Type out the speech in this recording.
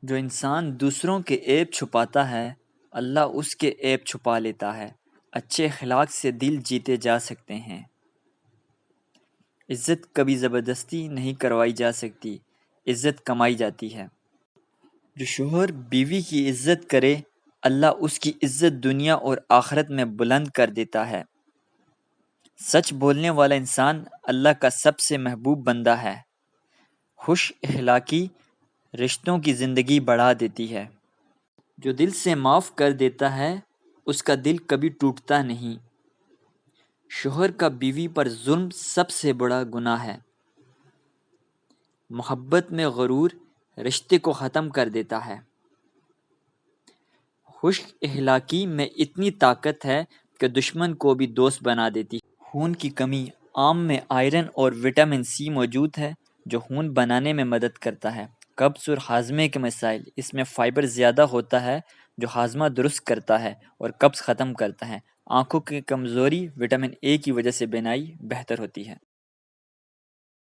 جو انسان دوسروں کے عیب چھپاتا ہے اللہ اس کے عیب چھپا لیتا ہے۔ اچھے اخلاق سے دل جیتے جا سکتے ہیں۔ عزت کبھی زبردستی نہیں کروائی جا سکتی، عزت کمائی جاتی ہے۔ جو شوہر بیوی کی عزت کرے اللہ اس کی عزت دنیا اور آخرت میں بلند کر دیتا ہے۔ سچ بولنے والا انسان اللہ کا سب سے محبوب بندہ ہے۔ خوش اخلاقی رشتوں کی زندگی بڑھا دیتی ہے۔ جو دل سے معاف کر دیتا ہے اس کا دل کبھی ٹوٹتا نہیں۔ شوہر کا بیوی پر ظلم سب سے بڑا گناہ ہے۔ محبت میں غرور رشتے کو ختم کر دیتا ہے۔ خوش اخلاقی میں اتنی طاقت ہے کہ دشمن کو بھی دوست بنا دیتی ہے۔ خون کی کمی آم میں آئرن اور وٹامن سی موجود ہے جو خون بنانے میں مدد کرتا ہے۔ قبض اور ہاضمے کے مسائل، اس میں فائبر زیادہ ہوتا ہے جو ہاضمہ درست کرتا ہے اور قبض ختم کرتا ہے۔ آنکھوں کی کمزوری وٹامن اے کی وجہ سے بینائی بہتر ہوتی ہے۔